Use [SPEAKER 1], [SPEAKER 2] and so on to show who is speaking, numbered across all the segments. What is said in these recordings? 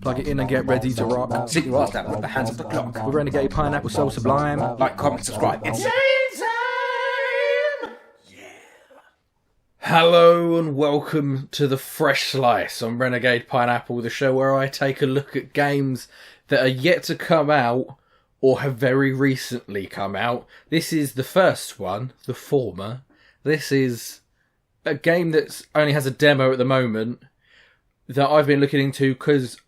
[SPEAKER 1] Plug it in and get ready to rock.
[SPEAKER 2] Sit your ass down at the hands of the clock.
[SPEAKER 1] With Renegade Pineapple so sublime.
[SPEAKER 2] Like, comment, subscribe. It's time!
[SPEAKER 1] Hello and welcome to the Fresh Slice on Renegade Pineapple, the show where I take a look at games that are yet to come out or have very recently come out. This is the first one, the former. This is a game that only has a demo at the moment that I've been looking into because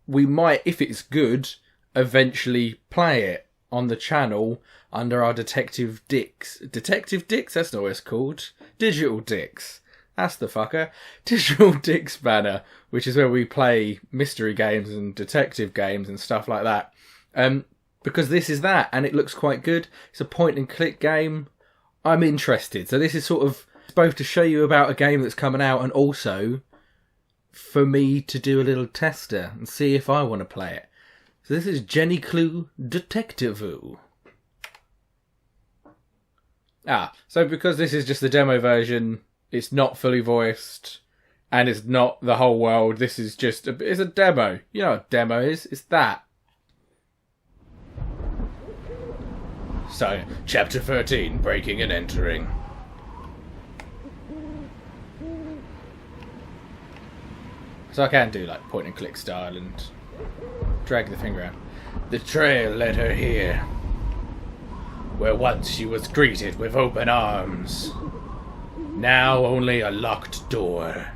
[SPEAKER 1] we might, if it's good, eventually play it on the channel under our Detective Dicks. Detective Dicks? That's not what it's called. Digital Dicks. That's the fucker. Digital Dicks banner, which is where we play mystery games and detective games and stuff like that. Because this is that, and it looks quite good. It's a point and click game. I'm interested. So this is sort of both to show you about a game that's coming out and also for me to do a little tester and see if I want to play it. So this is Jenny LeClue Detectivú. So because this is just the demo version, it's not fully voiced, and it's not the whole world. This is just it's a demo. You know what a demo is? It's that. So, Chapter 13, Breaking and Entering. So I can do like point and click style and drag the finger out. The trail led her here, where once she was greeted with open arms. Now only a locked door.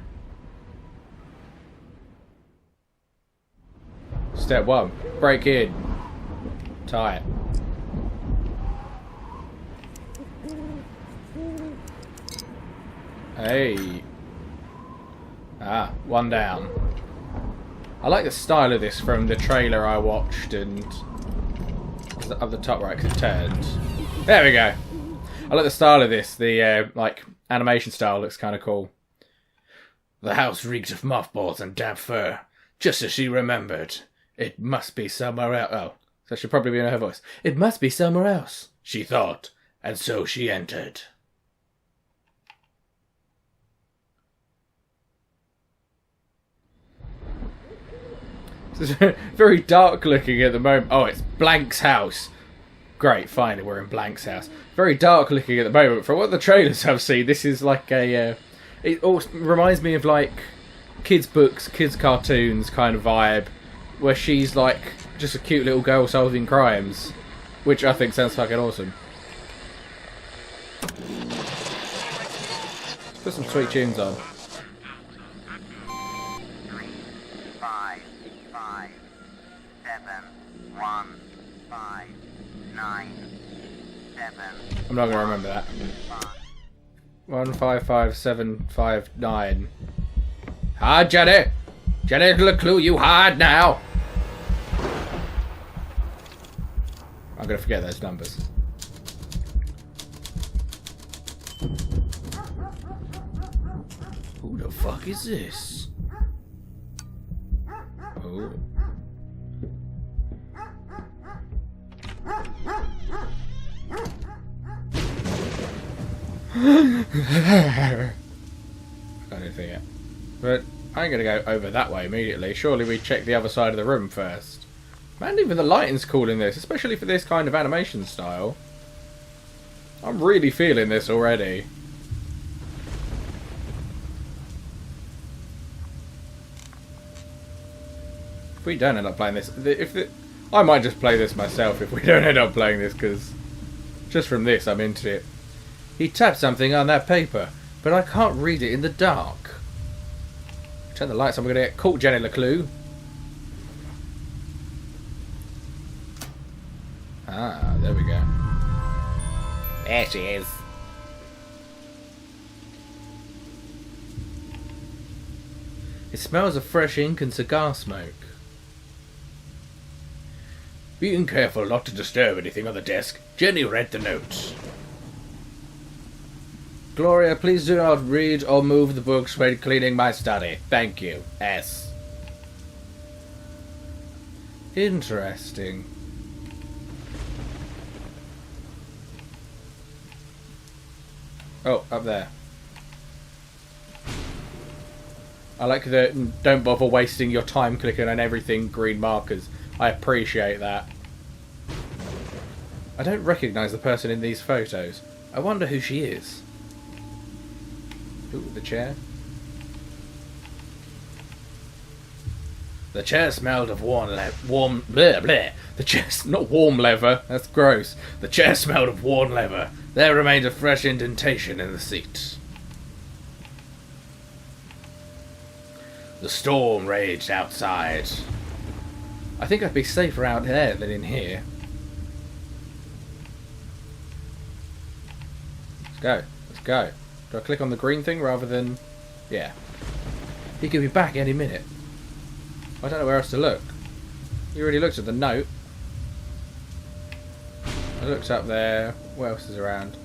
[SPEAKER 1] Step 1. Break in. Tie it. Hey. One down. I like the style of this from the trailer I watched, and up the top right because it turned. There we go. I like the style of this. The like animation style looks kind of cool. The house reeked of mothballs and damp fur, just as she remembered. It must be somewhere else. Oh, that should probably be in her voice. It must be somewhere else, she thought, and so she entered. It's very dark looking at the moment. Oh, it's Blank's house. Great, finally we're in Blank's house. Very dark looking at the moment. From what the trailers I've seen, this is like a... it also reminds me of like kids' books, kids' cartoons kind of vibe, where she's like just a cute little girl solving crimes, which I think sounds fucking awesome. Put some sweet tunes on. I'm not going to remember that. 155759. Hard, Jenny! Jenny LeClue, you hard now! I'm going to forget those numbers. Who the fuck is this? Oh. I don't think it. But I'm going to go over that way immediately. Surely we check the other side of the room first. Man, even the lighting's cool in this, especially for this kind of animation style. I'm really feeling this already. If we don't end up playing this... I might just play this myself if we don't end up playing this, because just from this I'm into it. He tapped something on that paper, but I can't read it in the dark. Turn the lights on, we're going to get caught, Jenny LeClue. Ah, there we go. There she is. It smells of fresh ink and cigar smoke. Being careful not to disturb anything on the desk, Jenny read the notes. Gloria, please do not read or move the books when cleaning my study. Thank you. S. Interesting. Oh, up there. I like that. Don't bother wasting your time clicking on everything green markers. I appreciate that. I don't recognise the person in these photos. I wonder who she is. Ooh, the chair. The chair smelled of warm bleh, bleh. The chair, not warm leather, that's gross. The chair smelled of worn leather. There remained a fresh indentation in the seat. The storm raged outside. I think I'd be safer out there than in here. Let's go. Let's go. Do I click on the green thing rather than... Yeah. He could be back any minute. I don't know where else to look. You already looked at the note. I looked up there. What else is around?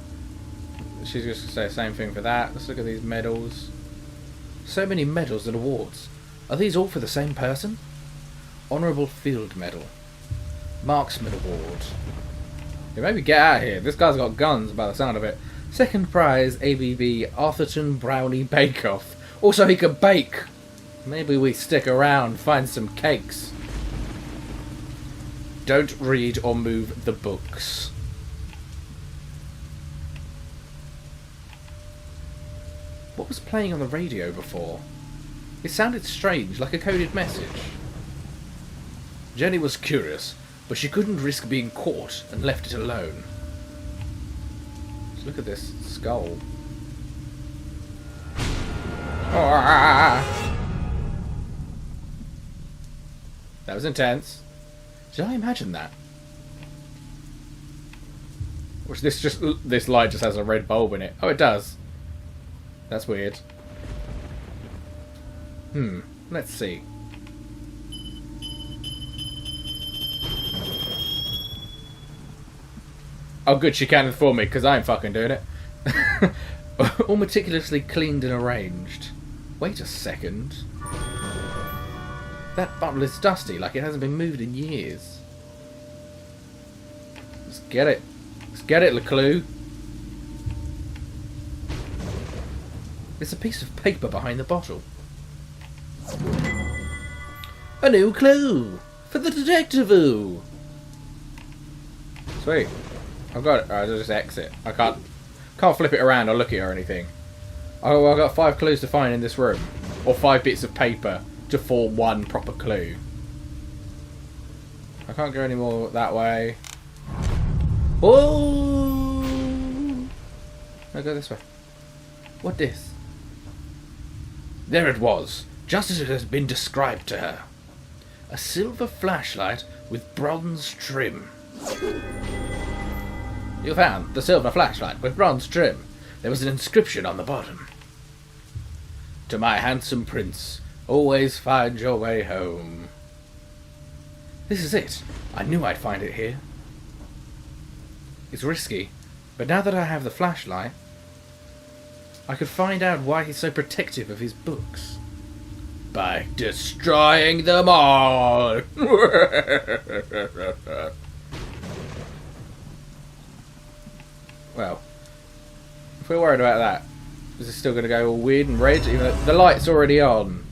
[SPEAKER 1] She's just going to say the same thing for that. Let's look at these medals. So many medals and awards. Are these all for the same person? Honourable Field Medal. Marksman Award. Yeah, maybe get out of here. This guy's got guns by the sound of it. Second prize, ABB Arthurton Brownie Bake Off. Also, he can bake. Maybe we stick around, find some cakes. Don't read or move the books. What was playing on the radio before? It sounded strange, like a coded message. Jenny was curious, but she couldn't risk being caught and left it alone. Let's look at this skull. That was intense. Did I imagine that? Or this light just has a red bulb in it. Oh, it does. That's weird. Let's see. Oh good, she counted for me, because I ain't fucking doing it. All meticulously cleaned and arranged. Wait a second. That bottle is dusty, like it hasn't been moved in years. Let's get it. Let's get it, LeClue. There's a piece of paper behind the bottle. A new clue for the Detectivú. Sweet. I've got it. Alright, I'll just exit. I can't flip it around or look at it or anything. Oh, I've got 5 clues to find in this room. Or 5 bits of paper to form one proper clue. I can't go any more that way. Oh! I'll go this way. What this? There it was, just as it has been described to her. A silver flashlight with bronze trim. You found the silver flashlight with bronze trim. There was an inscription on the bottom. To my handsome prince, always find your way home. This is it. I knew I'd find it here. It's risky, but now that I have the flashlight, I could find out why he's so protective of his books. By destroying them all! Well, if we're worried about that, is it still going to go all weird and red? Even though the light's already on.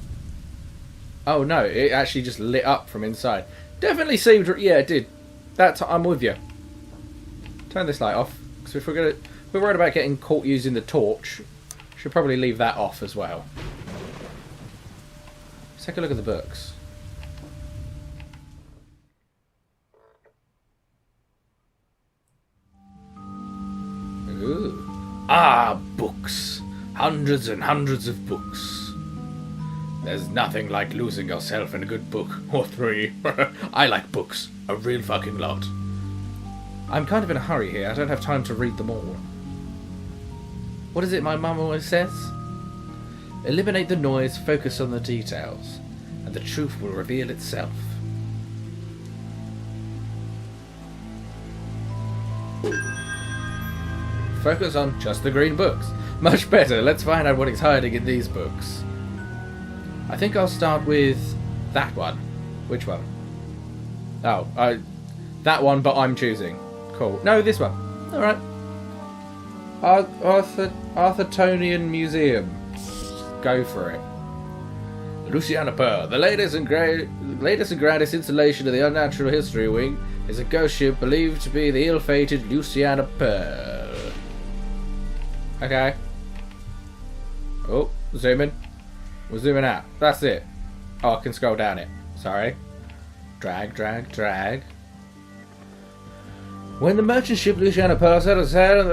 [SPEAKER 1] Oh no, it actually just lit up from inside. Definitely seemed... Yeah, it did. I'm with you. Turn this light off. Because if we're worried about getting caught using the torch, should probably leave that off as well. Let's take a look at the books. Ooh. Ah, books. Hundreds and hundreds of books. There's nothing like losing yourself in a good book, or 3. I like books. A real fucking lot. I'm kind of in a hurry here. I don't have time to read them all. What is it my mum always says? Eliminate the noise, focus on the details, and the truth will reveal itself. Focus on just the green books. Much better. Let's find out what is hiding in these books. I think I'll start with that one. Which one? Oh, that one, but I'm choosing. Cool. No, this one. Alright. Arthurtonian Museum. Go for it. Luciana Pearl, the latest and greatest installation of the Unnatural History Wing, is a ghost ship believed to be the ill-fated Luciana Pearl. Okay. Oh, zoom in. We're zooming out. That's it. Oh, I can scroll down it. Sorry. Drag. When the merchant ship Luciana Pearl set sail,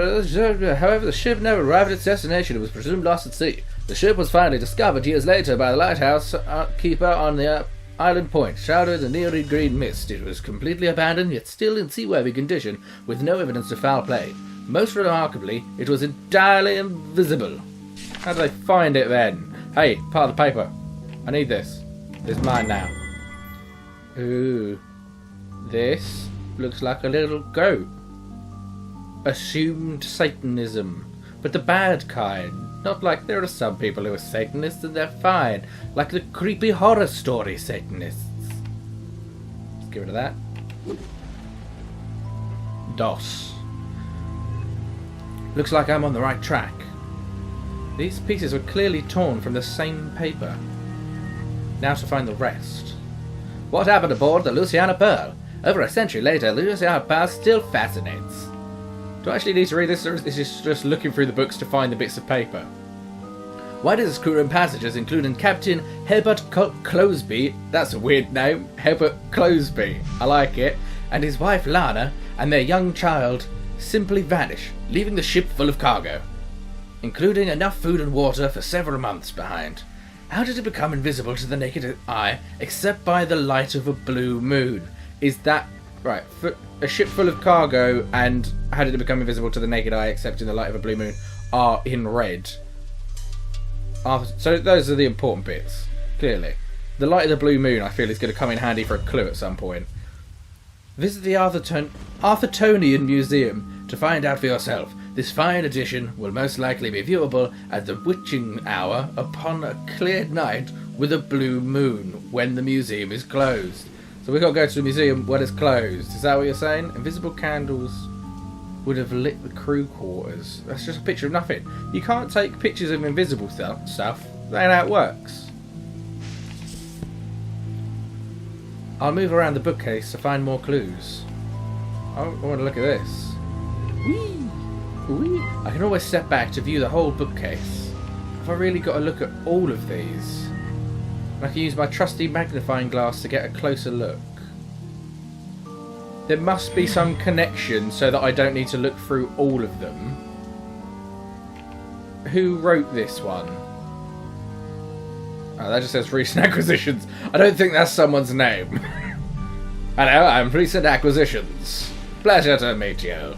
[SPEAKER 1] however, the ship never arrived at its destination. It was presumed lost at sea. The ship was finally discovered years later by the lighthouse keeper on the island point, shrouded in nearly green mist. It was completely abandoned, yet still in seaworthy condition, with no evidence of foul play. Most remarkably, it was entirely invisible. How do they find it then? Hey, part of the paper. I need this. It's mine now. Ooh. This looks like a little goat. Assumed Satanism. But the bad kind. Not like there are some people who are Satanists and they're fine. Like the creepy horror story Satanists. Let's get rid of that. DOS. Looks like I'm on the right track. These pieces were clearly torn from the same paper. Now to find the rest. What happened aboard the Luciana Pearl? Over a century later, the Luciana Pearl still fascinates. Do I actually need to read this, or is this just looking through the books to find the bits of paper? Why does this crew and passengers, including Captain Herbert Closeby, that's a weird name, Herbert Closeby, I like it, and his wife Lana, and their young child, simply vanish, leaving the ship full of cargo, including enough food and water for several months behind? How did it become invisible to the naked eye, except by the light of a blue moon? Is that right? A ship full of cargo, and how did it become invisible to the naked eye, except in the light of a blue moon, are in red. So those are the important bits. Clearly, the light of the blue moon, I feel, is going to come in handy for a clue at some point. Visit the Arthurtonian Museum to find out for yourself. This fine edition will most likely be viewable at the witching hour upon a clear night with a blue moon when the museum is closed. So we've got to go to the museum when it's closed. Is that what you're saying? Invisible candles would have lit the crew quarters. That's just a picture of nothing. You can't take pictures of invisible stuff. That ain't how it works. I'll move around the bookcase to find more clues. I want to look at this. Whee! Whee! I can always step back to view the whole bookcase. Have I really got to look at all of these? And I can use my trusty magnifying glass to get a closer look. There must be some connection so that I don't need to look through all of them. Who wrote this one? Oh, that just says recent acquisitions. I don't think that's someone's name. Hello, I'm Recent Acquisitions. Pleasure to meet you.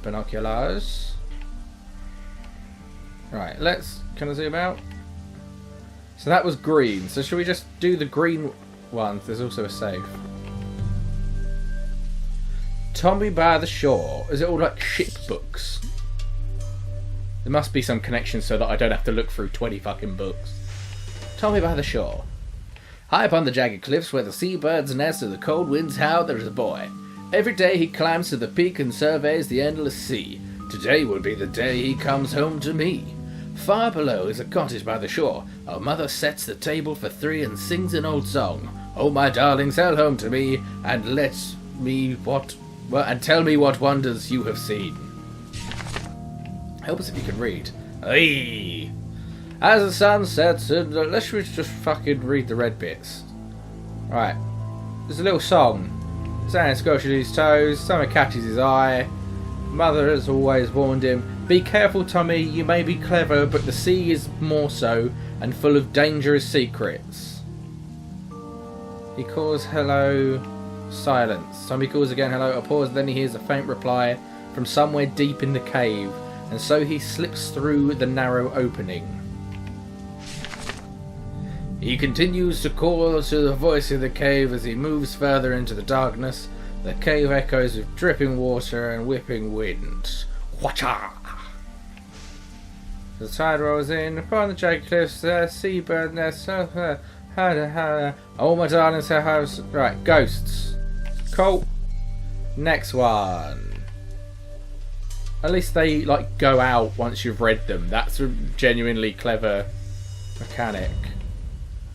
[SPEAKER 1] Binoculars. Right, can I zoom out? So that was green. So should we just do the green ones? There's also a save. Tommy by the Shore. Is it all like ship books? There must be some connection so that I don't have to look through 20 fucking books. Tommy by the Shore. High upon the jagged cliffs where the seabirds nest and the cold winds howl, there is a boy. Every day he climbs to the peak and surveys the endless sea. Today will be the day he comes home to me. Far below is a cottage by the shore. Our mother sets the table for three and sings an old song. Oh, my darling, sail home to me and and tell me what wonders you have seen. Help us if you can read. Aye. As the sun sets, let's just fucking read the red bits. Right. There's a little song. Sand squashes his toes, summer catches his eye. Mother has always warned him, be careful, Tommy, you may be clever, but the sea is more so, and full of dangerous secrets. He calls hello, silence. Tommy calls again hello, a pause, then he hears a faint reply from somewhere deep in the cave, and so he slips through the narrow opening. He continues to call to the voice of the cave as he moves further into the darkness. The cave echoes with dripping water and whipping wind. Whatcha! The tide rolls in upon the jagged cliffs. The seabird nests. Oh, my darling's house. Right, ghosts. Cool. Next one. At least they like go out once you've read them. That's a genuinely clever mechanic.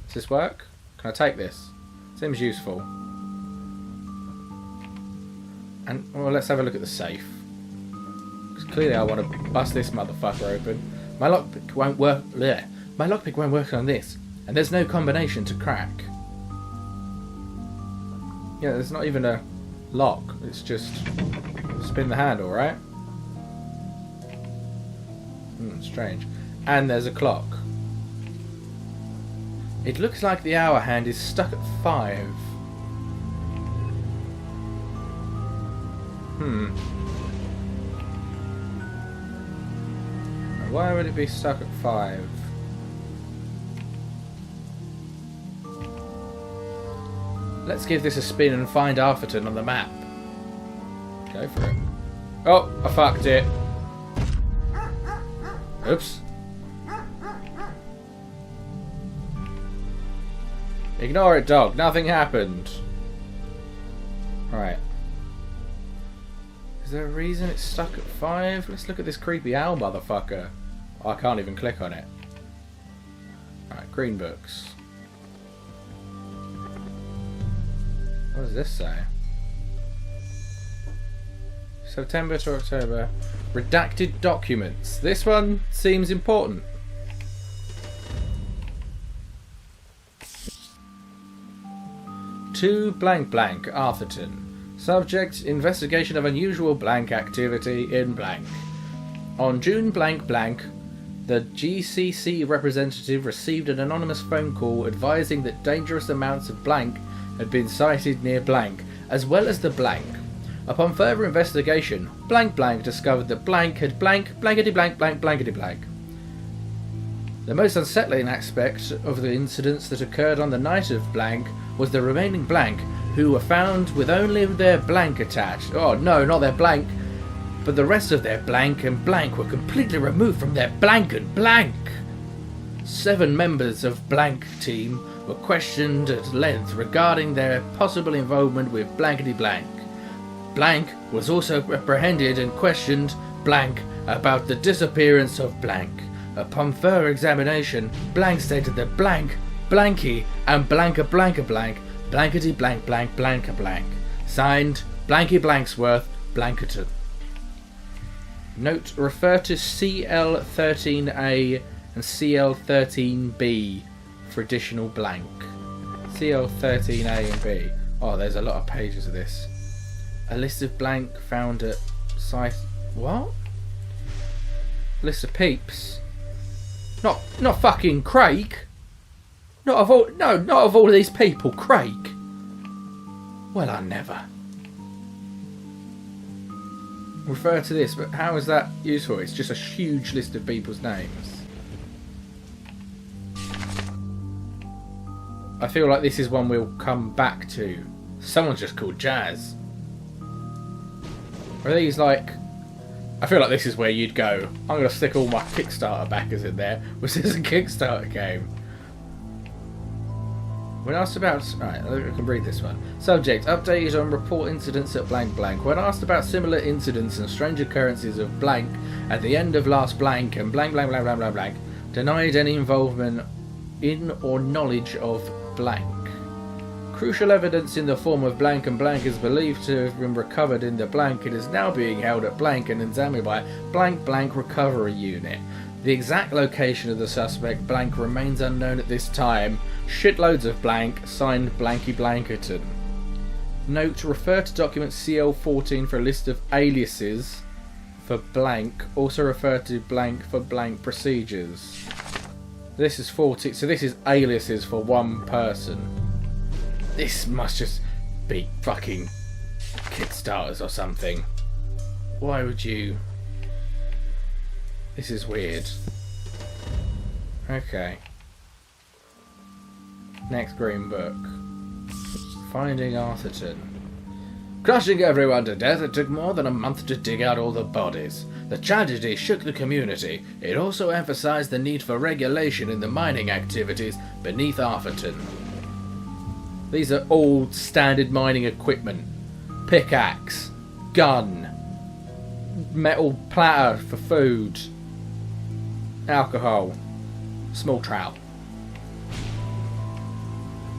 [SPEAKER 1] Does this work? Can I take this? Seems useful. And well, let's have a look at the safe. Because clearly I want to bust this motherfucker open. My lockpick won't work. Bleh. My lockpick won't work on this, and there's no combination to crack. Yeah, there's not even a lock. It's just spin the handle, right? Strange. And there's a clock. It looks like the hour hand is stuck at 5. Why would it be stuck at 5? Let's give this a spin and find Arthurton on the map. Go for it. Oh, I fucked it. Oops. Ignore it, dog. Nothing happened. Right. Is there a reason it's stuck at 5? Let's look at this creepy owl motherfucker. Oh, I can't even click on it. Right, green books. What does this say? September to October. Redacted documents. This one seems important. To blank blank Arthurton. Subject: investigation of unusual blank activity in blank. On June blank blank, the GCC representative received an anonymous phone call advising that dangerous amounts of blank had been sighted near blank, as well as the blank. Upon further investigation, blank blank discovered that blank had blank blankety blank blank blankety blank. The most unsettling aspect of the incidents that occurred on the night of blank was the remaining blank, who were found with only their blank attached. Oh no, not their blank, but the rest of their blank and blank were completely removed from their blank and blank. 7 members of blank team were questioned at length regarding their possible involvement with blankety blank. Blank was also apprehended and questioned blank about the disappearance of blank. Upon further examination, blank stated that blank, blanky, and blanka blanka blank, blankety blank blank blanka blank. Signed, Blanky Blanksworth, Blankerton. Note: refer to CL13A and CL13B for additional blank. CL13A and B. Oh, there's a lot of pages of this. A list of blank found at site. What? List of peeps. Not fucking Craig. Not of all these people, Craig. Well, I never. Refer to this, but how is that useful? It's just a huge list of people's names. I feel like this is one we'll come back to. Someone's just called Jazz. Are these like... I feel like this is where you'd go, I'm going to stick all my Kickstarter backers in there. Was this a Kickstarter game? When asked about... Right, I can read this one. Subject: updated on report incidents at blank blank. When asked about similar incidents and strange occurrences of blank at the end of last blank and blank blank blank blank blank blank, denied any involvement in or knowledge of blank. Crucial evidence in the form of blank and blank is believed to have been recovered in the blank. It is now being held at blank and examined by blank blank recovery unit. The exact location of the suspect blank remains unknown at this time. Shitloads of blank, signed Blanky Blankerton. Note: refer to document CL14 for a list of aliases for blank. Also refer to blank for blank procedures. This is 40, so this is aliases for one person. This must just be fucking Kickstarters or something. Why would you... This is weird. Okay. Next green book. Finding Arthurton. Crushing everyone to death, it took more than a month to dig out all the bodies. The tragedy shook the community. It also emphasized the need for regulation in the mining activities beneath Arthurton. These are all standard mining equipment. Pickaxe. Gun. metal platter for food. Alcohol. Small trout.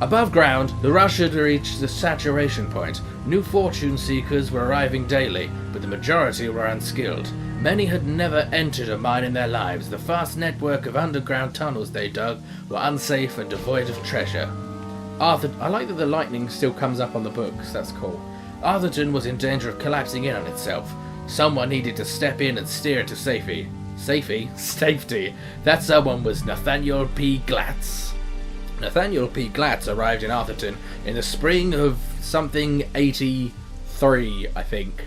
[SPEAKER 1] Above ground, the rush had reached the saturation point. New fortune seekers were arriving daily, but the majority were unskilled. Many had never entered a mine in their lives. The vast network of underground tunnels they dug were unsafe and devoid of treasure. I like that the lightning still comes up on the books, that's cool. Atherton was in danger of collapsing in on itself. Someone needed to step in and steer it to safety. Safety. That someone was Nathaniel P. Glatz. Nathaniel P. Glatz arrived in Atherton in the spring of something 83, I think.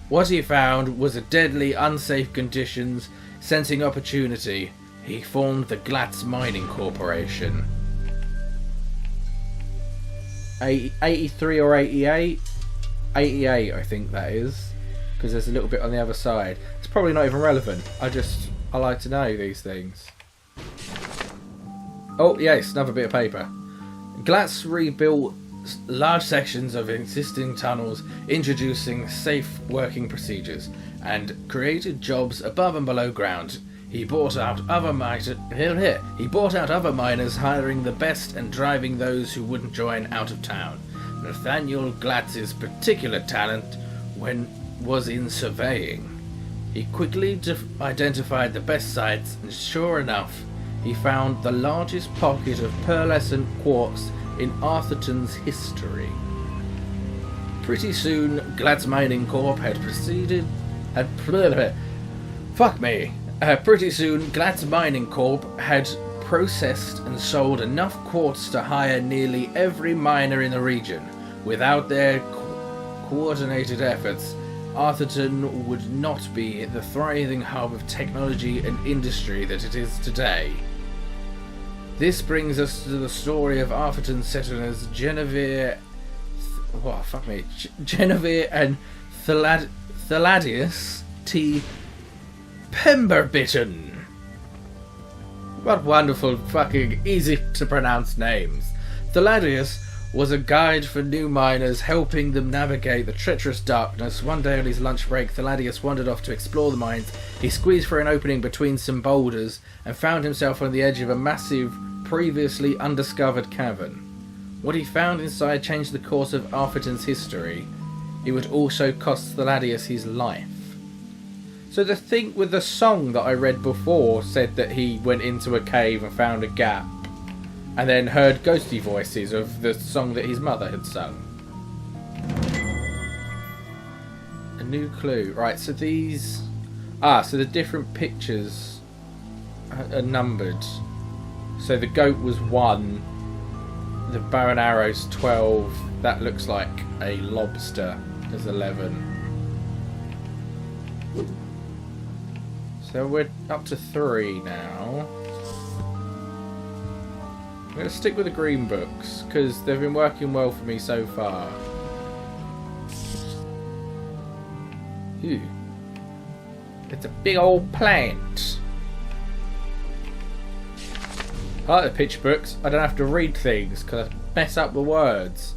[SPEAKER 1] What he found was a deadly, unsafe conditions. Sensing opportunity, he formed the Glatz Mining Corporation. 83 or 88? 88, I think that is. Because there's a little bit on the other side. It's probably not even relevant. I like to know these things. Oh, yes, another bit of paper. Glatz rebuilt large sections of existing tunnels, introducing safe working procedures, and created jobs above and below ground. He bought out other miners, hiring the best and driving those who wouldn't join out of town. Nathaniel Glatz's particular talent was in surveying. He quickly identified the best sites, and sure enough, he found the largest pocket of pearlescent quartz in Atherton's history. Pretty soon, Glatz Mining Corp Pretty soon, Glatz Mining Corp had processed and sold enough quartz to hire nearly every miner in the region. Without their coordinated efforts, Atherton would not be the thriving hub of technology and industry that it is today. This brings us to the story of Atherton settlers Genevieve and Thaladius T. Pemberbitten. What wonderful fucking easy to pronounce names. Thaladius was a guide for new miners, helping them navigate the treacherous darkness. One day on his lunch break, Thaladius wandered off to explore the mines. He squeezed for an opening between some boulders and found himself on the edge of a massive, previously undiscovered cavern. What he found inside changed the course of Atherton's history. It would also cost Thaladius his life. So the thing with the song that I read before said that he went into a cave and found a gap, and then heard ghosty voices of the song that his mother had sung. A new clue. Right, so these... so the different pictures are numbered. So the goat was 1, the bow and arrow's 12, that looks like a lobster is 11. So we're up to 3 now. I'm going to stick with the green books, because they've been working well for me so far. Ooh. It's a big old plant. I like the picture books. I don't have to read things, because I mess up the words.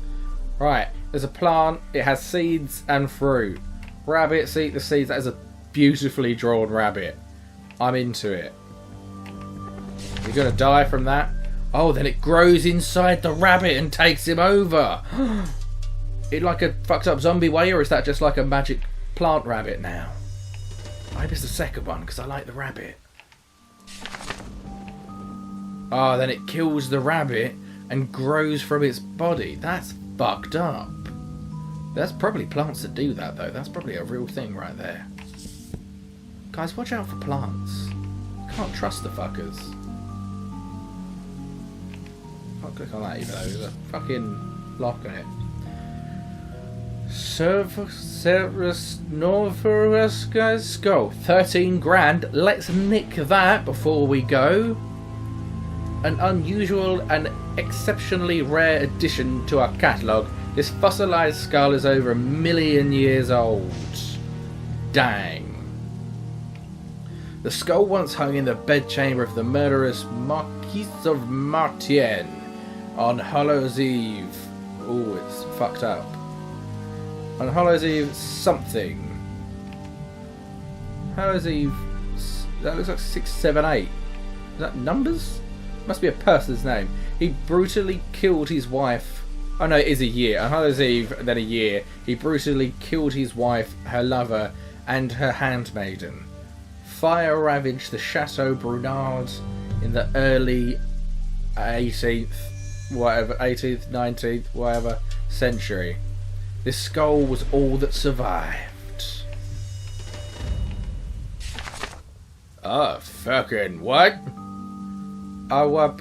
[SPEAKER 1] Right, there's a plant. It has seeds and fruit. Rabbits eat the seeds. That is a beautifully drawn rabbit. I'm into it. You're going to die from that? Oh, then it grows inside the rabbit and takes him over. It like a fucked up zombie way, or is that just like a magic plant rabbit now? Maybe it's the second one, because I like the rabbit. Oh, then it kills the rabbit and grows from its body. That's fucked up. There's probably plants that do that, though. That's probably a real thing right there. Guys, watch out for plants. Can't trust the fuckers. I'll click on that even though there's a fucking lock on it. Let's go. 13 grand. Let's nick that before we go. An unusual and exceptionally rare addition to our catalogue. This fossilised skull is over 1 million years old. Dang. The skull once hung in the bedchamber of the murderous Marquis of Martien on Hallows Eve. Ooh, it's fucked up. On Hallows Eve, something. Hallows Eve. That looks like 6, 7, 8. Is that numbers? Must be a person's name. He brutally killed his wife. Oh no, it is a year. On Hallows Eve, then a year. He brutally killed his wife, her lover, and her handmaiden. Fire ravaged the Chateau Brunard in the early 18th, 19th, whatever, century. This skull was all that survived. Oh, fucking what? Our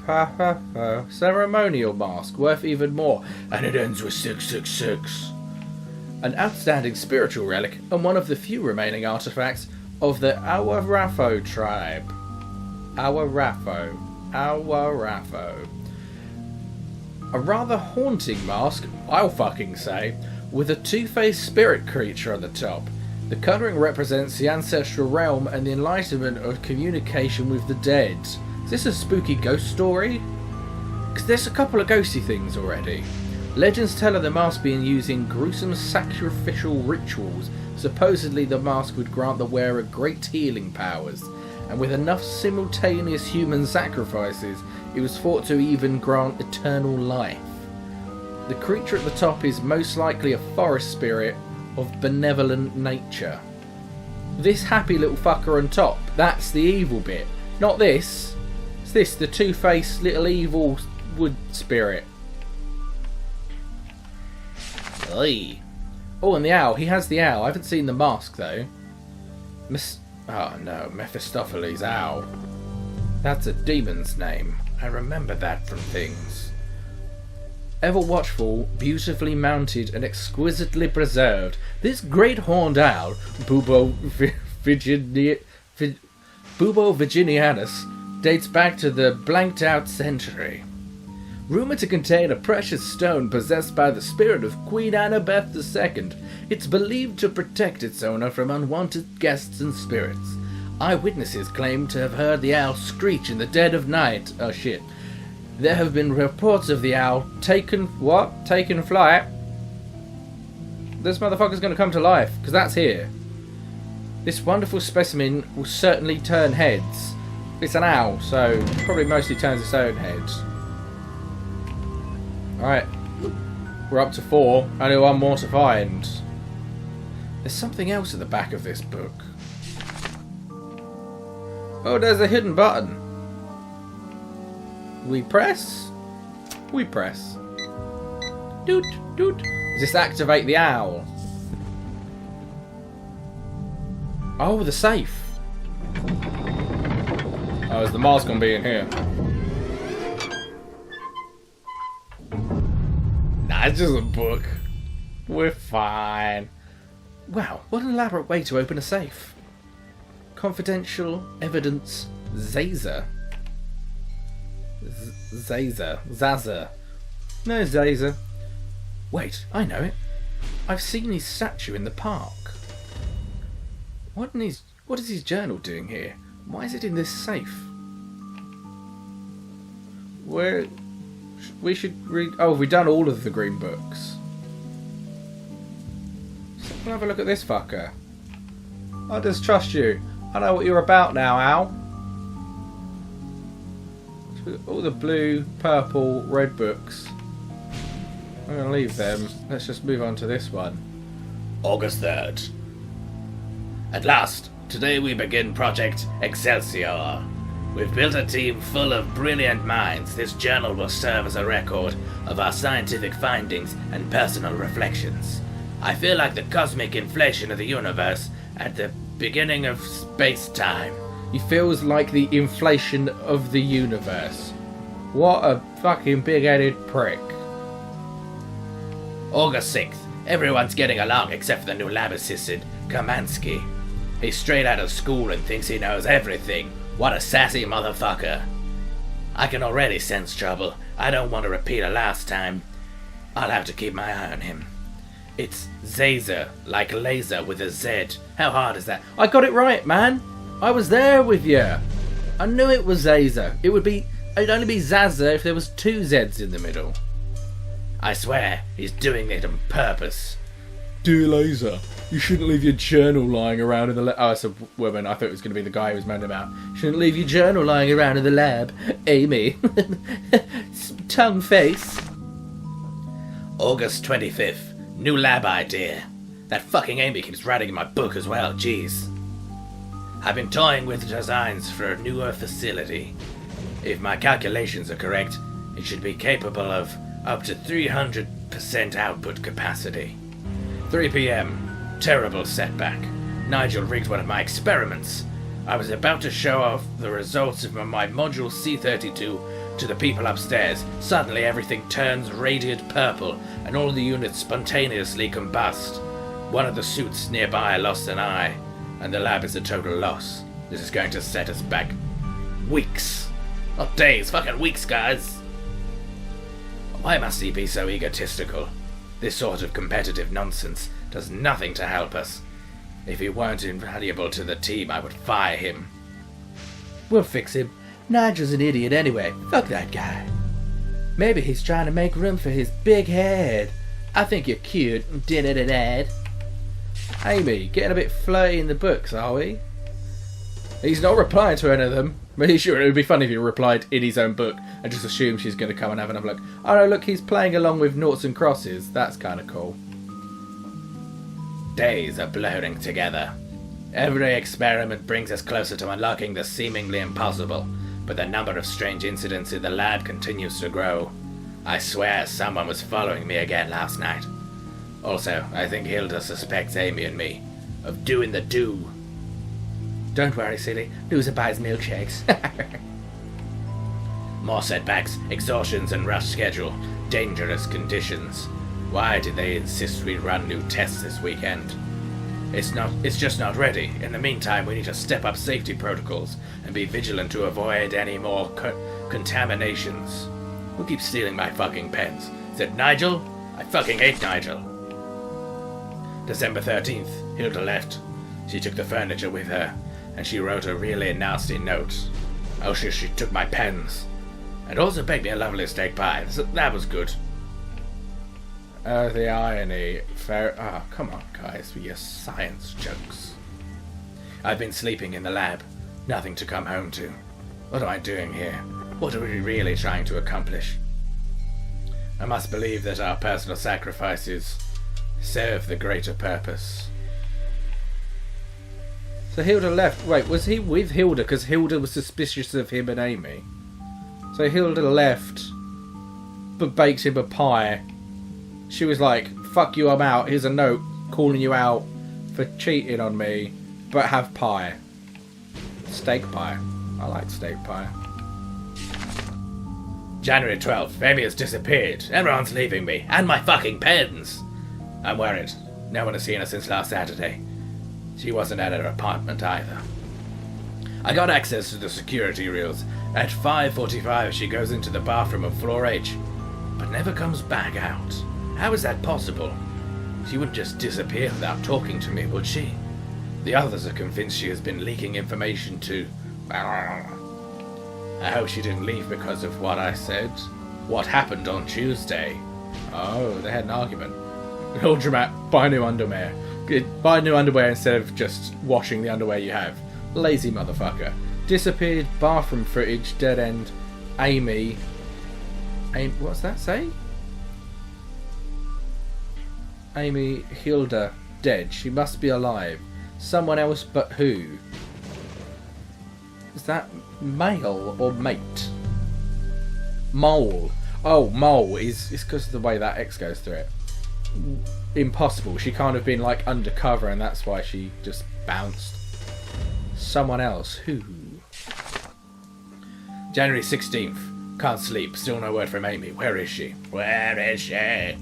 [SPEAKER 1] ceremonial mask, worth even more, and it ends with 666. An outstanding spiritual relic, and one of the few remaining artifacts of the Awaraffo tribe. Awaraffo. A rather haunting mask, I'll fucking say, with a two-faced spirit creature on the top. The colouring represents the ancestral realm and the enlightenment of communication with the dead. Is this a spooky ghost story? Because there's a couple of ghosty things already. Legends tell of the mask being used in gruesome sacrificial rituals. Supposedly the mask would grant the wearer great healing powers, and with enough simultaneous human sacrifices, it was thought to even grant eternal life. The creature at the top is most likely a forest spirit of benevolent nature. This happy little fucker on top, that's the evil bit. Not this. It's this, the two-faced little evil wood spirit. Oy. Oh, and the owl. He has the owl. I haven't seen the mask, though. Oh, no. Mephistopheles' owl. That's a demon's name. I remember that from things. Ever watchful, beautifully mounted, and exquisitely preserved, this great horned owl, Bubo virginianus, dates back to the blanked-out century. Rumoured to contain a precious stone possessed by the spirit of Queen Annabeth II, it's believed to protect its owner from unwanted guests and spirits. Eyewitnesses claim to have heard the owl screech in the dead of night. Oh shit. There have been reports of the owl taken flight. This motherfucker's going to come to life, because that's here. This wonderful specimen will certainly turn heads. It's an owl, so probably mostly turns its own head. Alright, we're up to 4, only one more to find. There's something else at the back of this book. Oh, there's a hidden button. We press? We press. Doot, doot. Does this activate the owl? Oh, the safe. Oh, is the mask gonna be in here? Nah, it's just a book. We're fine. Wow, what an elaborate way to open a safe. Confidential evidence Zaza. Zaza. No, Zaza. Wait, I know it. I've seen his statue in the park. What is his journal doing here? Why is it in this safe? We should read... Oh, we've done all of the green books. So we'll have a look at this fucker. I just trust you. I know what you're about now, Al. All the blue, purple, red books. I'm going to leave them. Let's just move on to this one.
[SPEAKER 2] August 3rd. At last, today we begin Project Excelsior. We've built a team full of brilliant minds. This journal will serve as a record of our scientific findings and personal reflections. I feel like the cosmic inflation of the universe at the beginning of space-time.
[SPEAKER 1] He feels like the inflation of the universe. What a fucking big-headed prick.
[SPEAKER 2] August 6th. Everyone's getting along except for the new lab assistant, Kamansky. He's straight out of school and thinks he knows everything. What a sassy motherfucker. I can already sense trouble. I don't want to repeat it last time. I'll have to keep my eye on him. It's Zaza, like laser with a Z. How hard is that?
[SPEAKER 1] I got it right, man. I was there with you. I knew it was Zaza. It'd only be Zaza if there was 2 Z's in the middle.
[SPEAKER 2] I swear, he's doing it on purpose.
[SPEAKER 1] Dear Laser, you shouldn't leave your journal lying around in the lab. Oh, it's a woman. I thought it was going to be the guy who was moaning about. Shouldn't leave your journal lying around in the lab. Amy. Tongue face.
[SPEAKER 2] August 25th. New lab idea. That fucking Amy keeps writing in my book as well, jeez. I've been toying with designs for a newer facility. If my calculations are correct, it should be capable of up to 300% output capacity. 3 p.m. Terrible setback. Nigel rigged one of my experiments. I was about to show off the results of my module C32 to the people upstairs. Suddenly everything turns radiant purple and all the units spontaneously combust. One of the suits nearby lost an eye, and the lab is a total loss. This is going to set us back weeks. Not days, fucking weeks, guys. Why must he be so egotistical? This sort of competitive nonsense does nothing to help us. If he weren't invaluable to the team, I would fire him.
[SPEAKER 1] We'll fix him. Nigel's an idiot anyway. Fuck that guy. Maybe he's trying to make room for his big head. I think you're cute. Dad. Amy, getting a bit flirty in the books, are we? He's not replying to any of them. But sure, it would be funny if he replied in his own book and just assumed she's going to come and have another look. Oh no, look, he's playing along with noughts and crosses. That's kind of cool.
[SPEAKER 2] Days are blurring together. Every experiment brings us closer to unlocking the seemingly impossible, but the number of strange incidents in the lab continues to grow. I swear someone was following me again last night. Also, I think Hilda suspects Amy and me of doing the do.
[SPEAKER 1] Don't worry, silly. Loser buys milkshakes.
[SPEAKER 2] More setbacks, exhaustions and rush schedule. Dangerous conditions. Why did they insist we run new tests this weekend? It's just not ready. In the meantime, we need to step up safety protocols and be vigilant to avoid any more contaminations. Who keeps stealing my fucking pens? Is it Nigel? I fucking hate Nigel. December 13th, Hilda left. She took the furniture with her, and she wrote a really nasty note. Oh, she took my pens. And also baked me a lovely steak pie. That was good.
[SPEAKER 1] The irony. Fair. Oh, come on, guys, with your science jokes.
[SPEAKER 2] I've been sleeping in the lab. Nothing to come home to. What am I doing here? What are we really trying to accomplish? I must believe that our personal sacrifices serve the greater purpose.
[SPEAKER 1] So Hilda left. Wait, was he with Hilda? Because Hilda was suspicious of him and Amy. So Hilda left, but baked him a pie. She was like, fuck you, I'm out. Here's a note calling you out for cheating on me, but have pie. Steak pie. I like steak pie.
[SPEAKER 2] January 12th, Amy has disappeared. Everyone's leaving me, and my fucking pens. I'm worried. No one has seen her since last Saturday. She wasn't at her apartment either. I got access to the security reels. At 5:45 she goes into the bathroom on floor H, but never comes back out. How is that possible? She wouldn't just disappear without talking to me, would she? The others are convinced she has been leaking information to... I hope she didn't leave because of what I said. What happened on Tuesday?
[SPEAKER 1] Oh, they had an argument. All dramatic. Buy new underwear. Buy new underwear instead of just washing the underwear you have. Lazy motherfucker. Disappeared, bathroom footage, dead end. Amy. What's that say? Amy Hilda, dead. She must be alive. Someone else, but who? Is that male or mate? Mole. Oh, mole is because of the way that X goes through it. Impossible. She can't have been like undercover, and that's why she just bounced. Someone else. Who?
[SPEAKER 2] January 16th. Can't sleep. Still no word from Amy. Where is she? Where is she?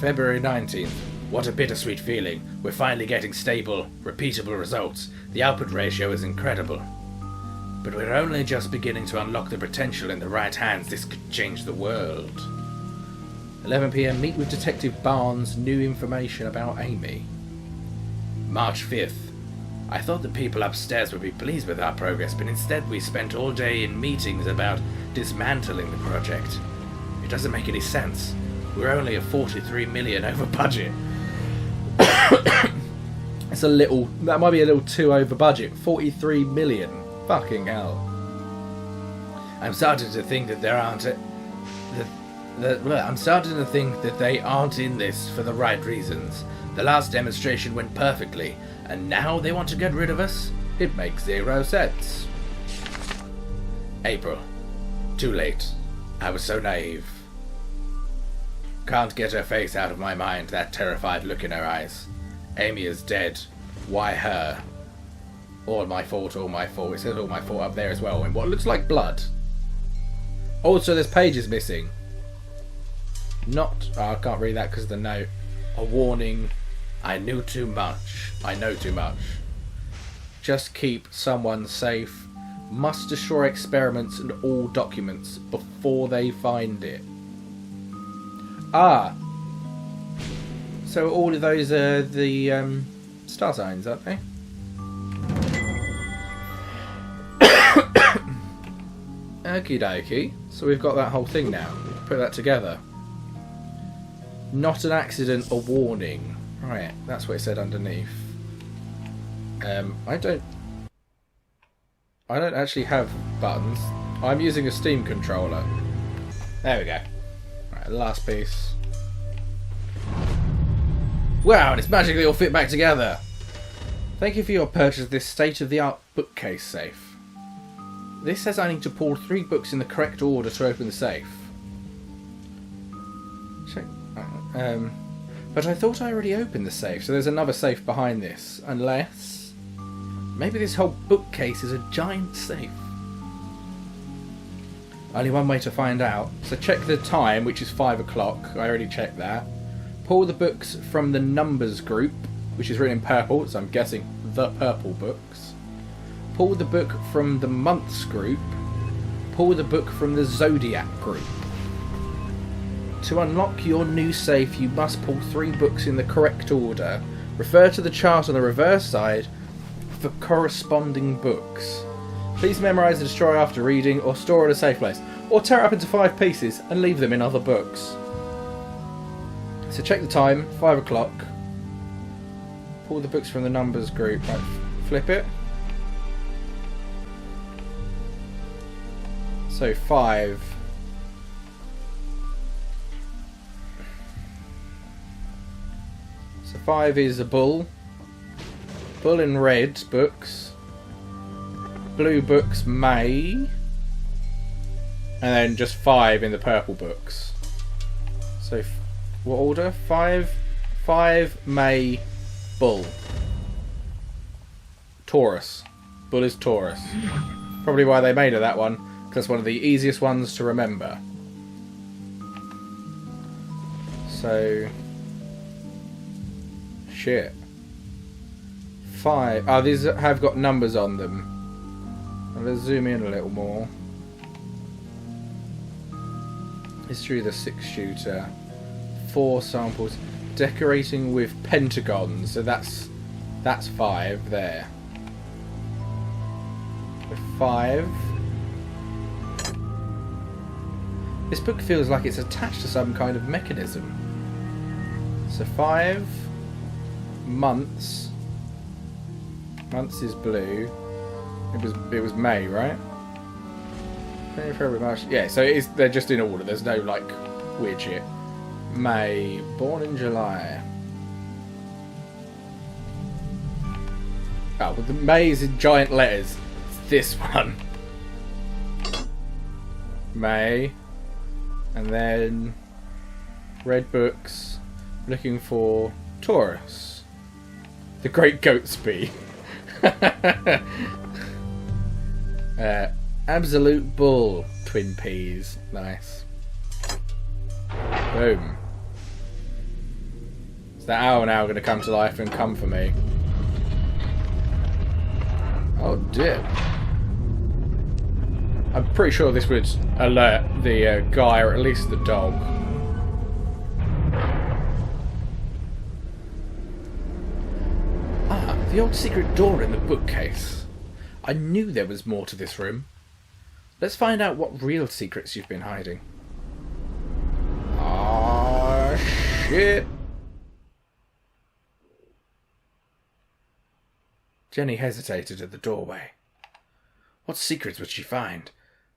[SPEAKER 2] February 19th. What a bittersweet feeling. We're finally getting stable, repeatable results. The output ratio is incredible. But we're only just beginning to unlock the potential in the right hands. This could change the world.
[SPEAKER 1] 11 p.m. Meet with Detective Barnes. New information about Amy.
[SPEAKER 2] March 5th. I thought the people upstairs would be pleased with our progress, but instead we spent all day in meetings about dismantling the project. It doesn't make any sense. We're only at 43 million over budget.
[SPEAKER 1] It's a little... That might be a little too over budget. 43 million. Fucking hell.
[SPEAKER 2] I'm starting to think that there aren't... I'm starting to think that they aren't in this for the right reasons. The last demonstration went perfectly, and now they want to get rid of us? It makes zero sense. April. Too late. I was so naive. Can't get her face out of my mind, that terrified look in her eyes. Amy is dead. Why her? All my fault, all my fault. It says all my fault up there as well, in what looks like blood. Also, this page is missing. Not... Oh, I can't read that because of the note. A warning. I knew too much. I know too much. Just keep someone safe. Must destroy experiments and all documents before they find it. Ah. So all of those are the star signs, aren't they? Okie dokie. So we've got that whole thing now. Put that together. Not an accident, a warning. Right, that's what it said underneath. I don't actually have buttons. I'm using a Steam controller. There we go. Right, last piece. Wow, and it's magically all fit back together. Thank you for your purchase of this state-of-the-art bookcase safe. This says I need to pull 3 books in the correct order to open the safe. Check. But I thought I already opened the safe, so there's another safe behind this. Unless... maybe this whole bookcase is a giant safe. Only one way to find out. So check the time, which is 5 o'clock. I already checked that. Pull the books from the numbers group, which is written in purple, so I'm guessing the purple books. Pull the book from the months group. Pull the book from the zodiac group. To unlock your new safe, you must pull 3 books in the correct order. Refer to the chart on the reverse side for corresponding books. Please memorise and destroy after reading, or store at a safe place, or tear it up into 5 pieces and leave them in other books. So check the time, 5 o'clock. Pull the books from the numbers group. Right, flip it. So 5. So 5 is a bull. Bull in red books. Blue books May. And then just 5 in the purple books. So what order? 5 May, bull. Taurus. Bull is Taurus. Probably why they made it that one, because it's one of the easiest ones to remember. So shit. 5. Oh, these have got numbers on them. Let's zoom in a little more. History of the 6-shooter. 4 samples. Decorating with pentagons. So that's 5 there. 5. This book feels like it's attached to some kind of mechanism. So 5 months. Months is blue. It was May, right? February, March. Yeah, so they're just in order. There's no like weird shit. May, born in July. Oh, well, the May is in giant letters. It's this one. May, and then red books. Looking for Taurus, the Great Goatsby. Absolute bull. Twin peas. Nice. Boom. Is that owl now going to come to life and come for me? Oh dear. I'm pretty sure this would alert the guy, or at least the dog. Ah, the old secret door in the bookcase. I knew there was more to this room. Let's find out what real secrets you've been hiding. Ah,
[SPEAKER 1] shit. Jenny hesitated at the doorway. What secrets would she find?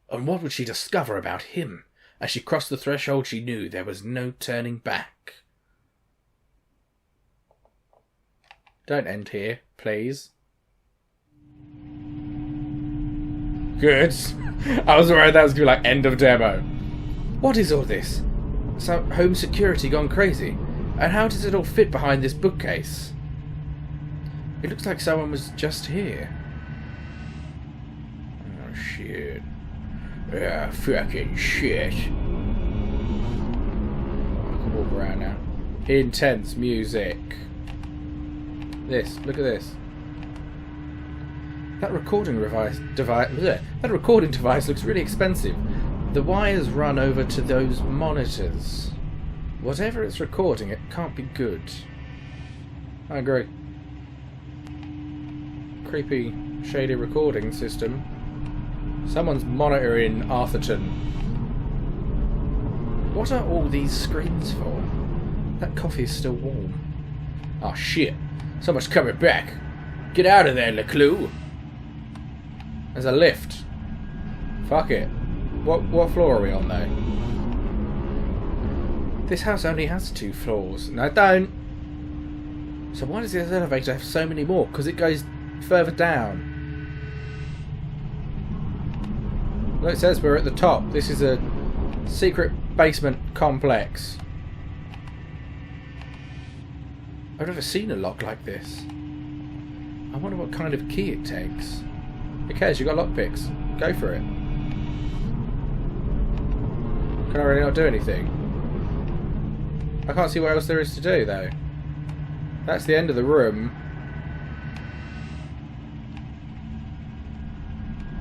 [SPEAKER 1] And what would she discover about him? As she crossed the threshold, she knew there was no turning back. Don't end here, please. Good. I was worried that was going to be like end of demo. What is all this? So home security gone crazy? And how does it all fit behind this bookcase? It looks like someone was just here. Oh shit. Ah, fucking shit. I can walk around now. Intense music. This, look at this. That recording device looks really expensive. The wires run over to those monitors. Whatever it's recording, it can't be good. I agree. Creepy, shady recording system. Someone's monitoring Arthurton. What are all these screens for? That coffee is still warm. Oh shit. Someone's coming back. Get out of there, LeClue. There's a lift. Fuck it. What floor are we on though? This house only has 2 floors. No, don't. So why does this elevator have so many more? Because it goes further down. Well, it says we're at the top. This is a secret basement complex. I've never seen a lock like this. I wonder what kind of key it takes. Who cares? You got lockpicks. Go for it. Can I really not do anything? I can't see what else there is to do though. That's the end of the room.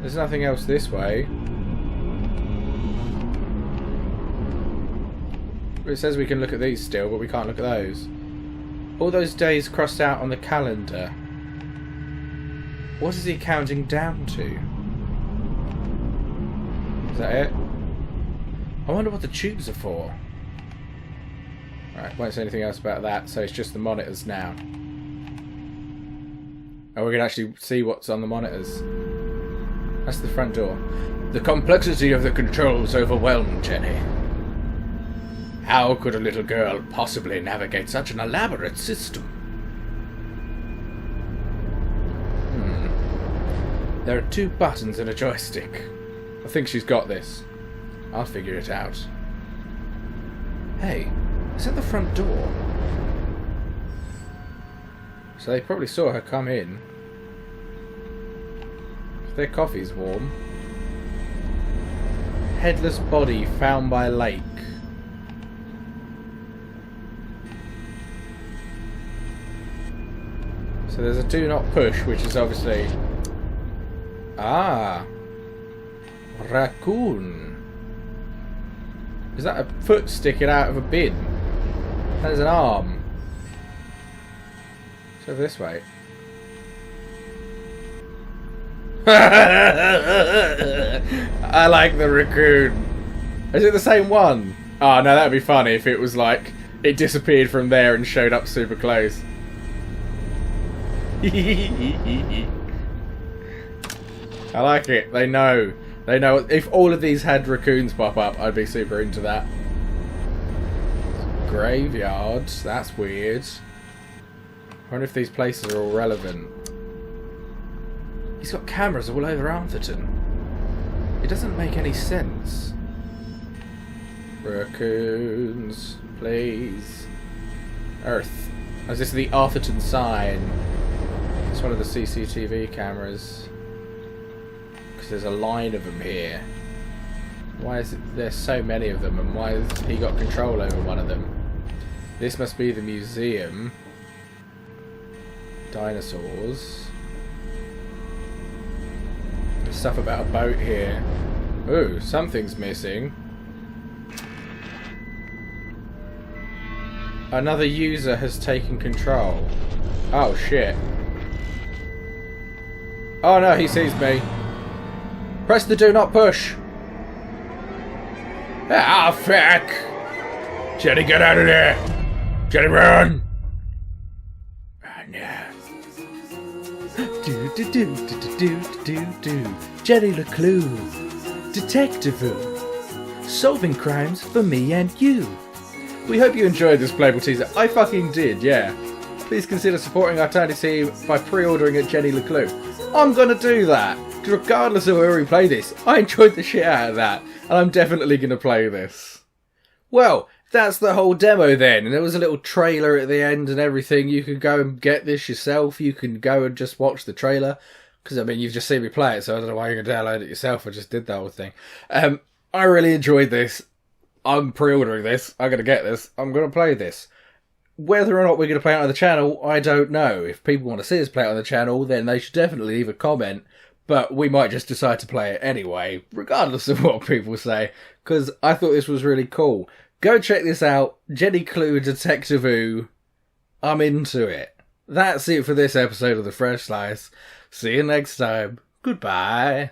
[SPEAKER 1] There's nothing else this way. It says we can look at these still, but we can't look at those. All those days crossed out on the calendar. What is he counting down to? Is that it? I wonder what the tubes are for. Alright, won't say anything else about that, so it's just the monitors now. Oh, we can actually see what's on the monitors. That's the front door.
[SPEAKER 2] The complexity of the controls overwhelmed Jenny. How could a little girl possibly navigate such an elaborate system?
[SPEAKER 1] There are 2 buttons and a joystick. I think she's got this. I'll figure it out. Hey, is that the front door? So they probably saw her come in. If their coffee's warm. Headless body found by lake. So there's a do not push, which is obviously... Ah! Raccoon. Is that a foot sticking out of a bin? That is an arm. Let's go this way. I like the raccoon. Is it the same one? Oh no, that would be funny if it was like it disappeared from there and showed up super close. I like it. They know. They know. If all of these had raccoons pop up, I'd be super into that. Graveyards. That's weird. I wonder if these places are all relevant. He's got cameras all over Arthurton. It doesn't make any sense. Raccoons, please. Earth. Is this the Arthurton sign? It's one of the CCTV cameras. Because there's a line of them here. Why is it there's so many of them, and why has he got control over one of them? This must be the museum. Dinosaurs. There's stuff about a boat here. Ooh, something's missing. Another user has taken control. Oh shit. Oh no, he sees me. Press the do not push.
[SPEAKER 2] Ah, fuck! Jenny, get out of there!
[SPEAKER 1] Jenny, run! Run now. Do. Jenny LeClue. Detectivú. Solving crimes for me and you. We hope you enjoyed this playable teaser. I fucking did, yeah. Please consider supporting our tiny team by pre-ordering at Jenny LeClue. I'm gonna do that, regardless of where we play this. I enjoyed the shit out of that, and I'm definitely gonna play this. Well, that's the whole demo then, and there was a little trailer at the end and everything. You can go and get this yourself. You can go and just watch the trailer, because I mean, you've just seen me play it, so I don't know why you're gonna download it yourself. I just did that whole thing. I really enjoyed this. I'm pre-ordering this. I'm gonna get this. I'm gonna play this. Whether or not we're going to play it on the channel, I don't know. If people want to see us play it on the channel, then they should definitely leave a comment. But we might just decide to play it anyway, regardless of what people say, because I thought this was really cool. Go check this out. Jenny LeClue Detectivú. I'm into it. That's it for this episode of The Fresh Slice. See you next time. Goodbye.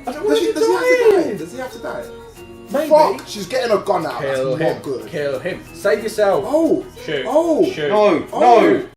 [SPEAKER 3] Does he have to die?
[SPEAKER 1] Maybe.
[SPEAKER 3] Fuck, she's getting a gun out.
[SPEAKER 1] Kill
[SPEAKER 3] That's
[SPEAKER 1] him.
[SPEAKER 3] not good.
[SPEAKER 1] Kill him. Save yourself.
[SPEAKER 3] Oh.
[SPEAKER 1] Shoot.
[SPEAKER 3] Oh.
[SPEAKER 1] Shoot.
[SPEAKER 2] No,
[SPEAKER 3] Oh.
[SPEAKER 2] no.